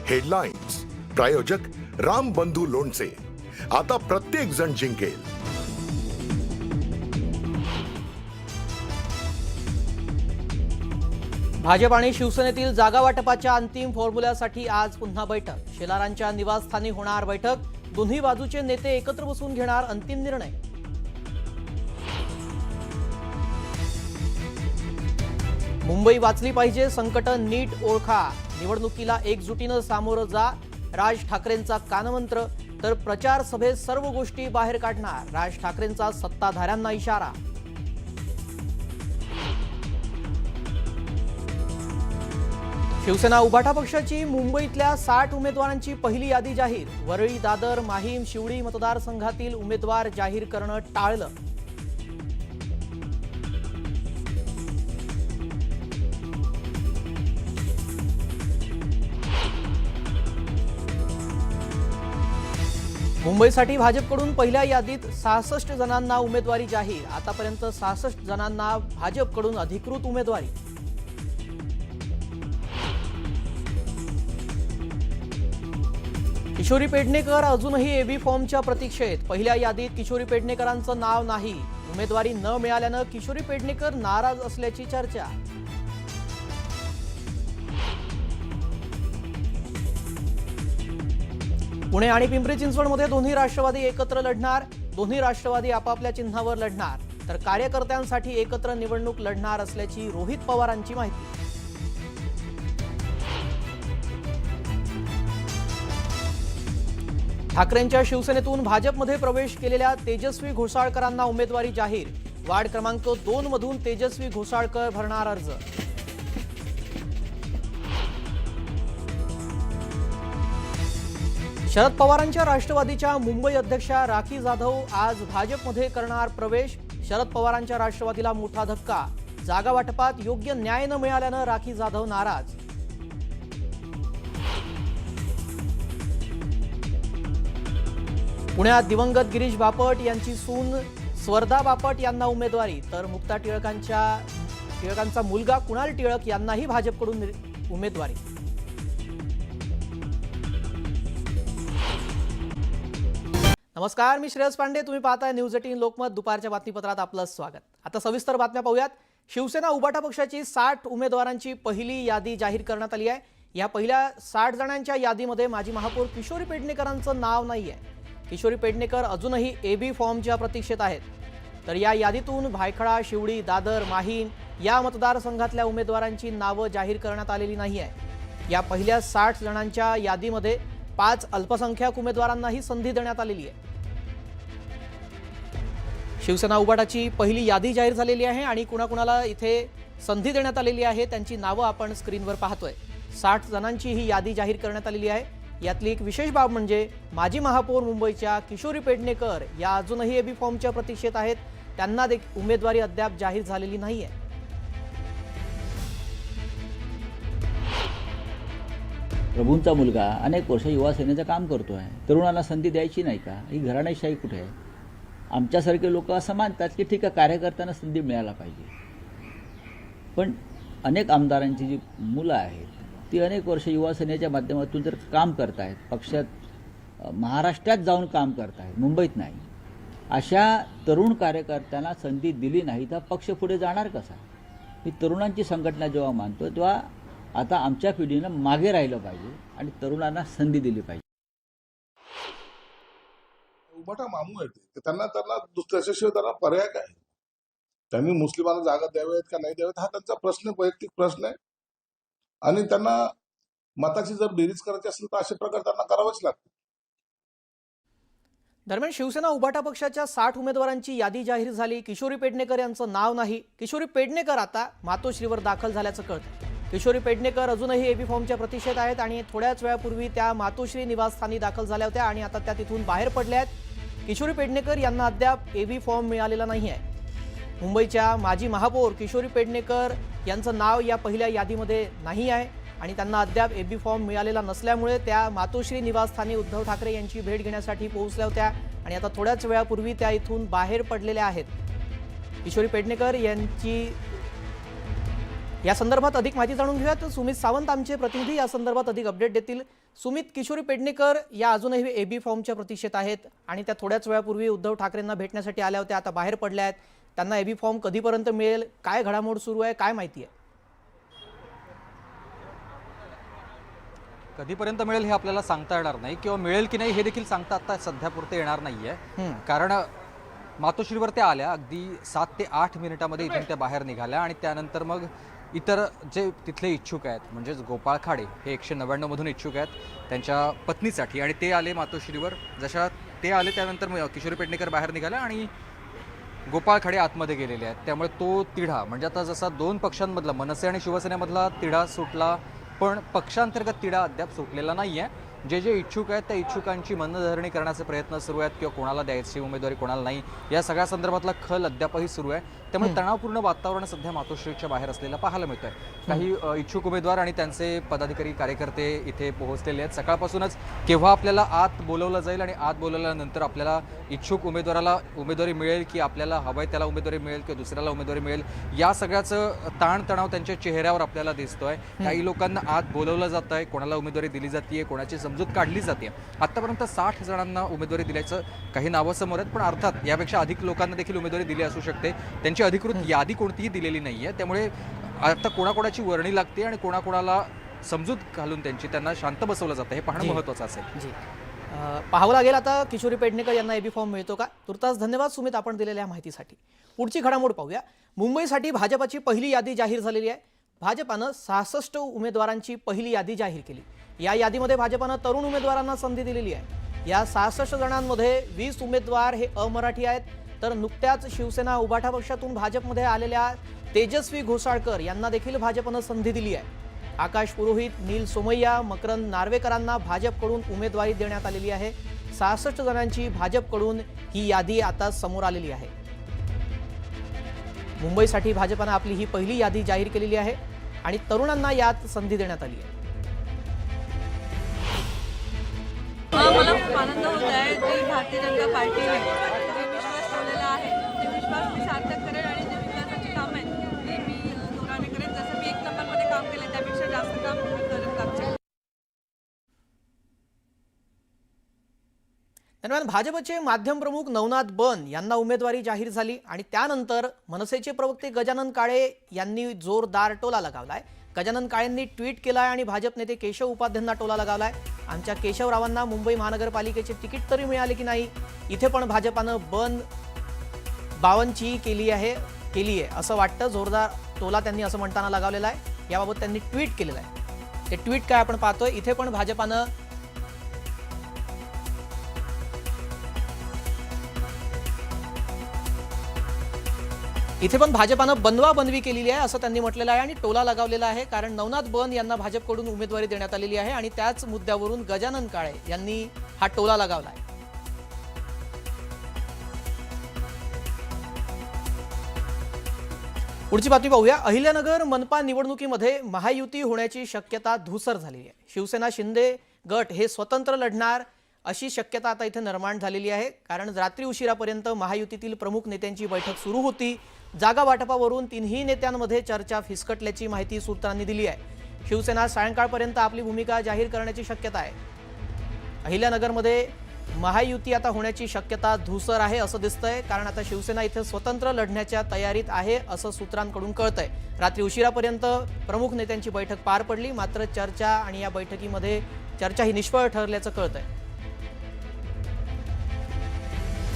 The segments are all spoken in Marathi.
हेडलाईन्स प्रायोजक राम बंधू लोणचे. आता प्रत्येक जण जिंकेल. भाजप आणि शिवसेनेतील जागा वाटपाच्या अंतिम फॉर्म्युल्यासाठी आज पुन्हा बैठक. शेलारांच्या निवासस्थानी होणार बैठक. दोन्ही बाजूचे नेते एकत्र बसून घेणार अंतिम निर्णय. मुंबई वाचली पाहिजे, संकट नीट ओळखा. निवडणुकीला एकजुटीनं सामोरं जा, राज ठाकरेंचा कानमंत्र. तर प्रचार सभेत सर्व गोष्टी बाहेर काढणार, राज ठाकरेंचा सत्ताधाऱ्यांना इशारा. शिवसेना उभाटा पक्षाची मुंबईतल्या 60 उमेदवारांची पहिली यादी जाहीर. वरळी, दादर, माहीम, शिवडी मतदारसंघातील उमेदवार जाहीर करणं टाळलं. मुंबईसाठी भाजपकडून पहिल्या यादीत 66 जणांना उमेदवारी जाहीर. आतापर्यंत 66 जणांना भाजपकडून अधिकृत उमेदवारी. किशोरी पेडणेकर अजूनही एबी फॉर्मच्या प्रतीक्षेत. पहिल्या यादीत किशोरी पेडणेकरांचं नाव नाही. उमेदवारी न मिळाल्यानं किशोरी पेडणेकर नाराज असल्याची चर्चा. पुणे आणि पिंपरी चिंचवडमध्ये दोन्ही राष्ट्रवादी एकत्र लढणार. दोन्ही राष्ट्रवादी आपापल्या चिन्हावर लढणार. तर कार्यकर्त्यांसाठी एकत्र निवडणूक लढणार असल्याची रोहित पवारांची माहिती. ठाकरेंच्या शिवसेनेतून भाजपमध्ये प्रवेश केलेल्या तेजस्वी घोसाळकरांना उमेदवारी जाहीर. वार्ड क्रमांक 2 मधून तेजस्वी घोसाळकर भरणार अर्ज. शरद पवारांच्या राष्ट्रवादीच्या मुंबई अध्यक्षा राखी जाधव आज भाजपमध्ये करणार प्रवेश. शरद पवारांच्या राष्ट्रवादीला मोठा धक्का. जागा वाटपात योग्य न्याय न मिळाल्यानं राखी जाधव नाराज. पुण्यात दिवंगत गिरीश बापट यांची सून स्वर्धा बापट यांना उमेदवारी. तर मुक्ता टिळकांचा मुलगा कुणाल टिळक यांनाही भाजपकडून उमेदवारी. नमस्कार, मी श्रेयस पांडे. तुम्ही पाहताय न्यूज 18 लोकमत. दुपारच्या बातमीपत्रात आपलं स्वागत. आता सविस्तर बातम्या पाहूयात. शिवसेना उभाटा पक्षाची 60 उमेदवारांची पहिली यादी जाहीर करण्यात आली आहे. या पहिल्या 60 जणांच्या यादीमध्ये माजी महापौर किशोरी पेडणेकरांचं नाव नाहीये. किशोरी पेडणेकर अजूनही एबी फॉर्मच्या प्रतीक्षेत आहेत. तर या यादीतून भायखळा, शिवडी, दादर, माहीम या मतदारसंघातल्या उमेदवारांची नावं जाहीर करण्यात आलेली नाही आहे. या पहिल्या 60 जणांच्या यादीमध्ये 5 अल्पसंख्याक उमेदवारांनाही संधी देण्यात आलेली आहे. शिवसेना उभाटाची पहिली यादी जाहीर झालेली आहे आणि कुणाकुणाला इथे संधी देण्यात आलेली आहे त्यांची नावं आपण स्क्रीनवर पाहतोय. 60 जणांची ही यादी जाहीर करण्यात आलेली आहे. यातली एक विशेष बाब म्हणजे माजी महापौर मुंबईच्या किशोरी पेडणेकर या अजूनही एबी फॉर्मच्या प्रतीक्षेत आहेत. त्यांना उमेदवारी अद्याप जाहीर झालेली नाहीये. प्रभूंचा मुलगा अनेक वर्ष युवा सेनेचं काम करतोय. तरुणांना संधी द्यायची नाही का? ही घराणेशाही कुठे आहे? आमच्यासारखे लोक असं मानतात की ठीक आहे, कार्यकर्त्यांना संधी मिळायला पाहिजे. पण अनेक आमदारांची जी मुलं आहेत ती अनेक वर्ष युवा सेनेच्या माध्यमातून जर काम करत आहेत, पक्षात महाराष्ट्रात जाऊन काम करत आहेत, मुंबईत नाही, अशा तरुण कार्यकर्त्यांना संधी दिली नाही तर पक्ष पुढे जाणार कसा? ही तरुणांची संघटना जेव्हा मानतो तेव्हा आता आमच्या पिढीनं मागे राहिलं पाहिजे आणि तरुणांना संधी दिली पाहिजे. उभाटा मामू आहेत ते, त्यांना त्याच्याशिवाय त्यांना पर्याय काय? त्यांनी मुस्लिमांना जागा द्याव्यात का नाही द्याव्यात हा त्यांचा प्रश्न, वैयक्तिक प्रश्न आहे. आणि त्यांना मताची जर बेरीज करायची असेल तर अशा प्रकारे त्यांना करावंच लागतं. दरम्यान शिवसेना उभाटा पक्षाच्या 60 उमेदवारांची यादी जाहीर झाली. किशोरी पेडणेकर यांचं नाव नाही. किशोरी पेडणेकर आता मातोश्रीवर दाखल झाल्याचं कळतं. किशोरी पेडणेकर अजूनही एबी फॉर्मच्या प्रतीक्षेत आहेत आणि थोड्याच वेळापूर्वी त्या मातोश्री निवासस्थानी दाखल झाल्या होत्या आणि आता त्या तिथून बाहेर पडल्या आहेत. किशोरी पेडणेकर यांना अद्याप एबी फॉर्म मिळालेला नाही आहे. मुंबईच्या माजी महापौर किशोरी पेडणेकर यांचं नाव या पहिल्या यादीमध्ये नाही आहे आणि त्यांना अद्याप एबी फॉर्म मिळालेला नसल्यामुळे त्या मातोश्री निवासस्थानी उद्धव ठाकरे यांची भेट घेण्यासाठी पोहोचल्या होत्या आणि आता थोड्याच वेळापूर्वी त्या इथून बाहेर पडलेल्या आहेत. किशोरी पेडणेकर या संदर्भात अधिक माहिती जाणून घेऊयात. सुमित सावंत आमचे प्रतिनिधी या संदर्भात अधिक अपडेट देतील. सुमित, किशोरी पेडणेकर या अजूनही एबी फॉर्मच्या प्रतीक्षेत आहेत आणि त्या थोड्याच वेळापूर्वी उद्धव ठाकरेंना भेटण्यासाठी आल्या होत्या, आता बाहेर पडल्या आहेत. त्यांना एबी फॉर्म कधीपर्यंत मिळेल, काय घडामोड सुरू आहे, काय माहिती आहे? कधीपर्यंत मिळेल हे आपल्याला सांगता येणार नाही, किंवा मिळेल की नाही हे देखील सांगता आता सध्यापुरते येणार नाहीये. कारण मातोश्रीवर त्या आल्या अगदी 7 ते 8 मिनिटांमध्ये इथून त्या बाहेर निघाल्या आणि त्यानंतर मग इतर जे तिथले इच्छुक आहेत, म्हणजेच गोपाळ खाडे हे 199 मधून इच्छुक आहेत त्यांच्या पत्नीसाठी, आणि ते आले मातोश्रीवर. जशा ते आले त्यानंतर किशोरी पेडणेकर बाहेर निघाल्या आणि गोपाळ खाडे आतमध्ये गेलेले आहेत. त्यामुळे तो तिढा, म्हणजे आता जसा 2 पक्षांमधला, मनसे आणि शिवसेनेमधला तिढा सुटला, पण पक्षांतर्गत तिढा अद्याप सुटलेला नाही आहे. जे इच्छुक आहेत त्या इच्छुकांची मनधरणी करण्याचे प्रयत्न सुरू आहेत, किंवा कोणाला द्यायची उमेदवारी कोणाला नाही, या सगळ्या संदर्भातला खल अद्यापही सुरू आहे. त्यामुळे तणावपूर्ण वातावरण सध्या मातोश्रीच्या बाहेर असलेलं पाहायला मिळतंय. काही इच्छुक उमेदवार आणि त्यांचे पदाधिकारी कार्यकर्ते इथे पोहोचलेले आहेत. सकाळपासूनच केव्हा आपल्याला आत बोलवलं जाईल आणि आत बोलवल्यानंतर आपल्याला इच्छुक उमेदवाराला उमेदवारी मिळेल, की आपल्याला हवंय त्याला उमेदवारी मिळेल, किंवा दुसऱ्याला उमेदवारी मिळेल, या सगळ्याचं ताणतणाव त्यांच्या चेहऱ्यावर आपल्याला दिसतोय. काही लोकांना आत बोलवलं जात आहे, कोणाला उमेदवारी दिली जाते, कोणाची समजूत काढली जाते. आतापर्यंत 60 जणांना उमेदवारी दिल्याचं काही नावं समोर आहेत, पण अर्थात यापेक्षा अधिक लोकांना देखील उमेदवारी दिली असू शकते. त्यांची अधिकृत यादी कोणतीही दिलेली नाहीये. त्यामुळे आता कोणाकोणाची वर्णी लागते आणि कोणाकोणाला समजूत घालून त्यांना शांत बसवलं जातं हे पाहणं महत्त्वाचं असेल. जी, पाहावं लागेल आता किशोरी पेडणेकर यांना एबी फॉर्म मिळतो का. तुर्तास धन्यवाद सुमित आपण दिलेल्या माहितीसाठी. पुढची घडामोड पाहूया. मुंबईसाठी भाजपाची पहिली यादी जाहीर झालेली आहे. भाजपानं 66 उमेदवारांची पहिली यादी जाहीर केली. या यादीमध्ये भाजपानं तरुण उमेदवारांना संधी दिलेली आहे. या 66 जणांमध्ये 20 उमेदवार हे अमराठी आहेत, तर नुकत्याच शिवसेना उभाठा पक्षातून भाजपमध्ये आलेल्या तेजस्वी घोसाळकर यांना देखील भाजपनं संधी दिली आहे. आकाश पुरोहित, नील सोमय्या, मकरंद नार्वेकरांना भाजपकडून उमेदवारी देण्यात आलेली आहे. 66 जणांची भाजपकडून ही यादी आता समोर आलेली आहे. मुंबईसाठी भाजपनं आपली ही पहिली यादी जाहीर केलेली आहे आणि तरुणांना यात संधी देण्यात आली आहे. मला खूप आनंद होत आहे की भारतीय जनता पार्टीने जे विश्वास ठेवलेला आहे ते विश्वास मी सार्थक करेन आणि जे विकासाचे काम आहेत ते मी जोराने करेन. जसं मी 1 नंबरमध्ये काम केलं त्यापेक्षा जास्त काम मी करेन कापचे. दरम्यान भाजपचे माध्यम प्रमुख नवनाथ बन यांना उमेदवारी जाहीर झाली आणि त्यानंतर मनसेचे प्रवक्ते गजानन काळे यांनी जोरदार टोला लगावलाय. गजानन काळेंनी ट्विट केलाय आणि भाजप नेते केशव उपाध्यांना टोला लगावलाय. आमच्या केशवरावांना मुंबई महानगरपालिकेचे तिकीट तरी मिळाले की नाही. इथे पण भाजपानं बन बावनची केली आहे असं वाटतं. जोरदार टोला त्यांनी असं म्हणताना लगावलेला आहे. याबाबत त्यांनी ट्विट केलेलं आहे. ते ट्विट काय आपण पाहतोय. इथे पण भाजपानं बनवा बनवी केलेली आहे असं त्यांनी म्हटलेलं आहे आणि टोला लगावलेला आहे. कारण नवनाथ बन यांना भाजपकडून उमेदवारी देण्यात आलेली आहे आणि त्याच मुद्द्यावरून गजानन काळे यांनी हा टोला लगावला आहे. पुढची बातमी पाहूया. अहिल्यानगर मनपा निवडणुकीमध्ये महायुती होण्याची शक्यता धूसर झालेली आहे. शिवसेना शिंदे गट हे स्वतंत्र लढणार अशी शक्यता आता इथे निर्माण झालेली आहे. कारण रात्री उशिरापर्यंत महायुतीतील प्रमुख नेत्यांची बैठक सुरू होती. जागा वाटपावरून तिन्ही नेत्यांमध्ये चर्चा फिसकटल्याची माहिती सूत्रांनी दिली आहे. शिवसेना सायंकाळपर्यंत आपली भूमिका जाहीर करण्याची शक्यता आहे. अहिल्यानगरमध्ये महायुती आता होण्याची शक्यता धूसर आहे असं दिसतंय. कारण आता शिवसेना इथे स्वतंत्र लढण्याच्या तयारीत आहे असं सूत्रांकडून कळतंय. रात्री उशिरापर्यंत प्रमुख नेत्यांची बैठक पार पडली, मात्र चर्चा आणि या बैठकीमध्ये चर्चा ही निष्फळ ठरल्याचं कळतंय.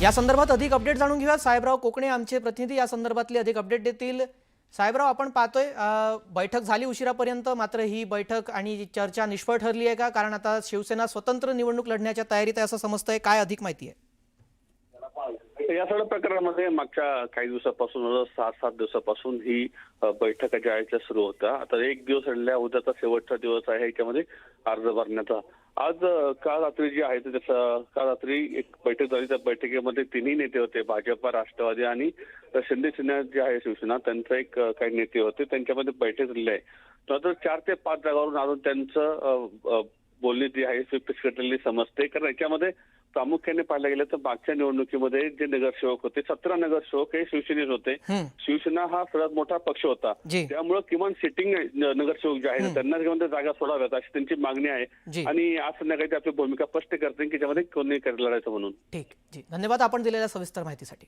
या संदर्भात अधिक अपडेट जाणून घेऊया. साहेबराव कोकणे आमचे प्रतिनिधी या संदर्भातले अधिक अपडेट देतील. साहेबराव, आपण पाहतोय बैठक झाली उशिरापर्यंत, मात्र ही बैठक आणि चर्चा निष्फळ ठरली आहे का? कारण आता शिवसेना स्वतंत्र निवडणूक लढण्याच्या तयारीत आहे असं समजतंय. काय अधिक माहिती आहे? या सगळ्या प्रकरणामध्ये मागच्या काही दिवसापासून 6-7 दिवसापासून ही बैठका ज्या आहेत त्या सुरू होत्या. आता एक दिवस अडल्या, उद्याचा शेवटचा दिवस आहे याच्यामध्ये अर्ज भरण्याचा. आज काल रात्री जी आहे काल रात्री एक बैठक झाली. त्या बैठकीमध्ये तिन्ही नेते होते, भाजपा, राष्ट्रवादी आणि शिंदे सेना जे आहे शिवसेना, त्यांचे काही नेते होते. त्यांच्यामध्ये बैठक झालेली आहे. तर 4 ते 5 जागावरून अजून त्यांचं बोलणी जी आहे ती फिसकटलेली समजते. कारण याच्यामध्ये प्रामुख्याने पाहायला गेलं तर मागच्या निवडणुकीमध्ये जे नगरसेवक होते 17 नगरसेवक हे शिवसेनेत होते. शिवसेना हा सर्वात मोठा पक्ष होता. जी. त्यामुळे किमान सिटिंग नगरसेवक जे आहेत त्यांना किमान त्या जागा सोडाव्यात अशी त्यांची मागणी आहे. जी. आणि आज संध्याकाळी ते आपली भूमिका स्पष्ट करते की त्यामध्ये कोणी लढायचं म्हणून. ठीक. जी, धन्यवाद आपण दिलेल्या सविस्तर माहितीसाठी.